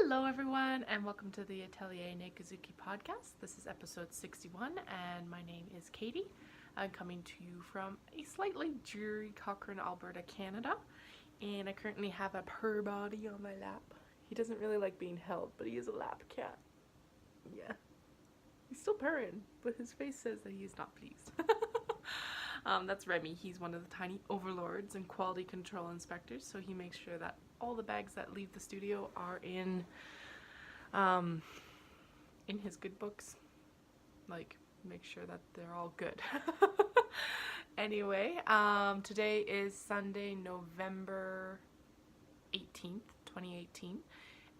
Hello everyone and welcome to the Atelier Nekozuki podcast. This is episode 61 and my name is Katie. I'm coming to you from a slightly dreary Cochrane, Alberta, Canada, and I currently have a purr body on my lap. He doesn't really like being held, but he is a lap cat. Yeah. He's still purring, but his face says that he is not pleased. That's Remy. He's one of the tiny overlords and quality control inspectors, so he makes sure that all the bags that leave the studio are in his good books. Like, make sure that they're all good. Anyway, today is Sunday, November 18th, 2018,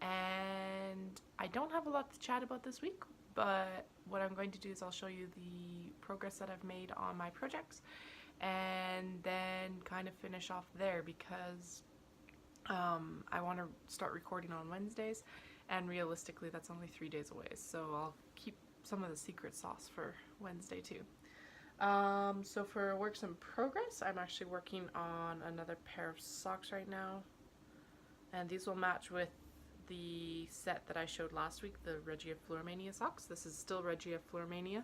and I don't have a lot to chat about this week, but what I'm going to do is I'll show you the progress that I've made on my projects and then kind of finish off there because I want to start recording on Wednesdays, and realistically that's only 3 days away, so I'll keep some of the secret sauce for Wednesday too. So for works in progress, I'm actually working on another pair of socks right now, and these will match with the set that I showed last week, the Regia Flormania socks. This is still Regia Flormania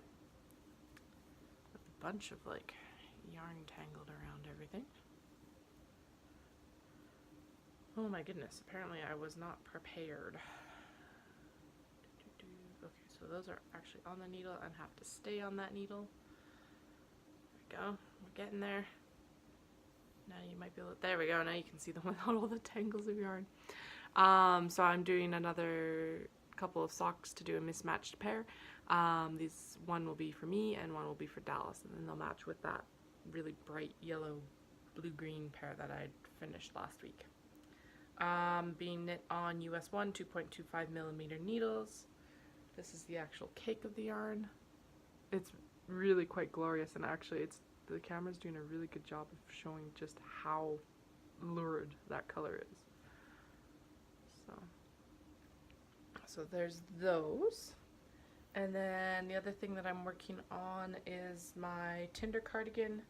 with a bunch of like yarn tangled around everything. Oh my goodness, apparently I was not prepared. Okay, so those are actually on the needle and have to stay on that needle. There we go, we're getting there. Now you might be able to, there we go, now you can see them without all the tangles of yarn. So I'm doing another couple of socks to do a mismatched pair. One will be for me and one will be for Dallas, and then they'll match with that really bright yellow blue-green pair that I finished last week. Being knit on US 1 2.25mm needles. This is the actual cake of the yarn. It's really quite glorious, and actually the camera's doing a really good job of showing just how lurid that color is. So there's those. And then the other thing that I'm working on is my Tinder cardigan.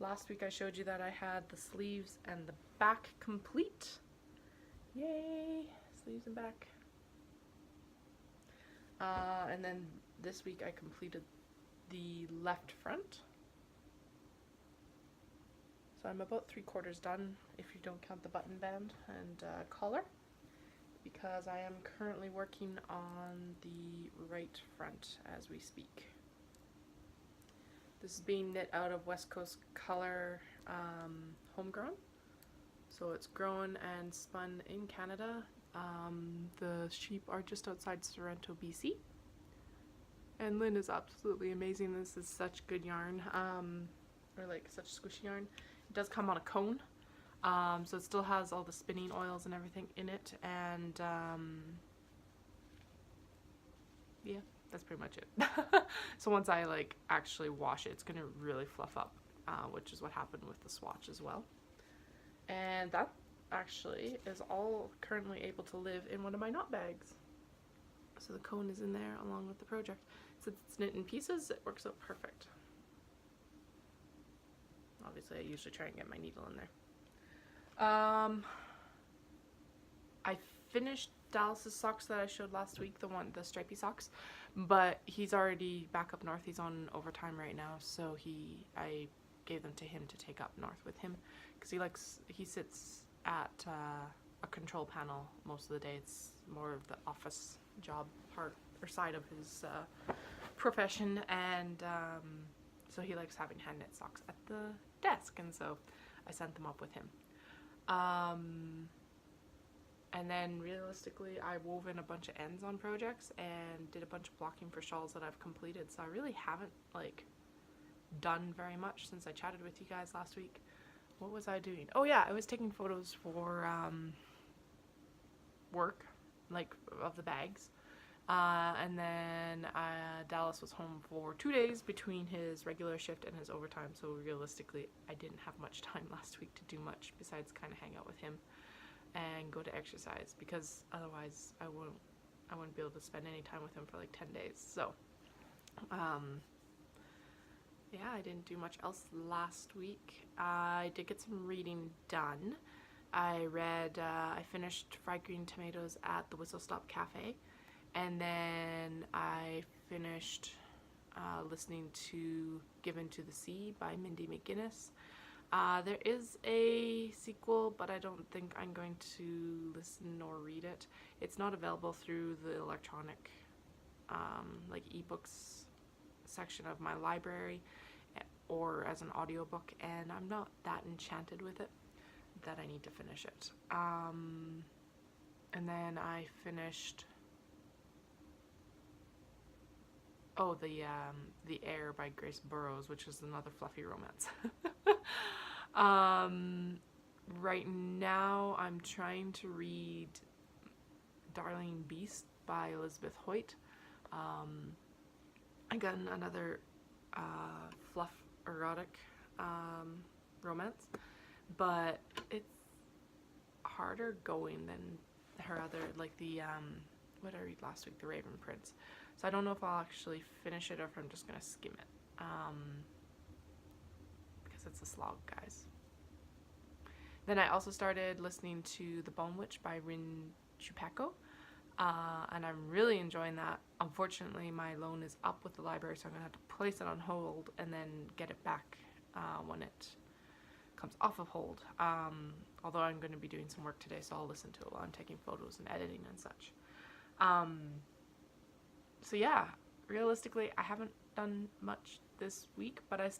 Last week I showed you that I had the sleeves and the back complete. Yay! Sleeves and back. And then this week I completed the left front. So I'm about 3/4 done if you don't count the button band and collar, because I am currently working on the right front as we speak. This is being knit out of West Coast Color Homegrown. So it's grown and spun in Canada. The sheep are just outside Sorrento, BC. And Lynn is absolutely amazing. This is such good yarn, or like such squishy yarn. It does come on a cone. So it still has all the spinning oils and everything in it, and yeah, that's pretty much it. So once I like actually wash it, it's gonna really fluff up, which is what happened with the swatch as well. And that actually is all currently able to live in one of my knot bags. So the cone is in there along with the project. Since it's knit in pieces, it works out perfect. Obviously I usually try and get my needle in there. I finished Dallas's socks that I showed last week, the stripy socks, but he's already back up north. He's on overtime right now, so I gave them to him to take up north with him, because he sits at a control panel most of the day. It's more of the office job part or side of his profession, and so he likes having hand knit socks at the desk, and so I sent them up with him. And then realistically I wove in a bunch of ends on projects and did a bunch of blocking for shawls that I've completed, so I really haven't like done very much since I chatted with you guys last week. What was I doing? Oh yeah, I was taking photos for work, like of the bags, and then Dallas was home for 2 days between his regular shift and his overtime, so realistically I didn't have much time last week to do much besides kind of hang out with him and go to exercise, because otherwise I wouldn't be able to spend any time with him for like 10 days. So yeah, I didn't do much else last week. I did get some reading done. I finished Fried Green Tomatoes at the Whistle Stop Cafe, and then I finished listening to Given to the Sea by Mindy McGinnis. There is a sequel, but I don't think I'm going to listen or read it. It's not available through the electronic, like ebooks section of my library or as an audiobook, and I'm not that enchanted with it that I need to finish it. And then I finished The Air by Grace Burrows, which is another fluffy romance. Right now I'm trying to read Darling Beast by Elizabeth Hoyt. I got another fluff erotic romance, but it's harder going than her other, like the what did I read last week, The Raven Prince. So I don't know if I'll actually finish it or if I'm just gonna skim it, because it's a slog, guys. Then I also started listening to The Bone Witch by Rin Chupeco, and I'm really enjoying that. Unfortunately, my loan is up with the library, so I'm gonna have to place it on hold and then get it back when it comes off of hold. Although I'm going to be doing some work today, so I'll listen to it while I'm taking photos and editing and such. So yeah, realistically, I haven't done much this week, but I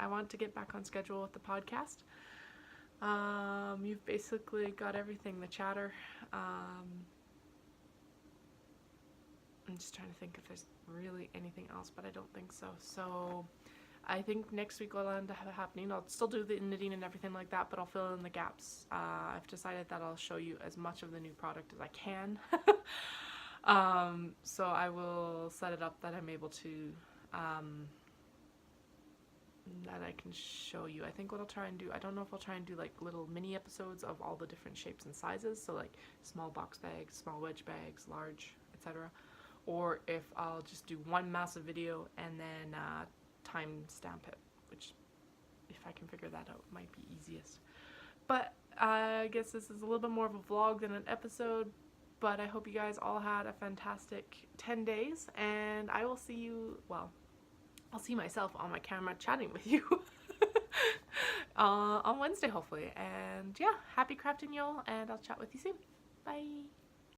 want to get back on schedule with the podcast. You've basically got everything, the chatter. I'm just trying to think if there's really anything else, but I don't think so. So I think next week will end up happening. I'll still do the knitting and everything like that, but I'll fill in the gaps. I've decided that I'll show you as much of the new product as I can. So I will set it up that I'm able to, that I can show you. I think what I'll try and do, I don't know if I'll try and do like little mini episodes of all the different shapes and sizes, so like small box bags, small wedge bags, large, etc. Or if I'll just do one massive video and then time stamp it, which, if I can figure that out, might be easiest. But I guess this is a little bit more of a vlog than an episode, but I hope you guys all had a fantastic 10 days, and I will see you, well, I'll see myself on my camera chatting with you on Wednesday, hopefully. And yeah, happy crafting, y'all, and I'll chat with you soon. Bye!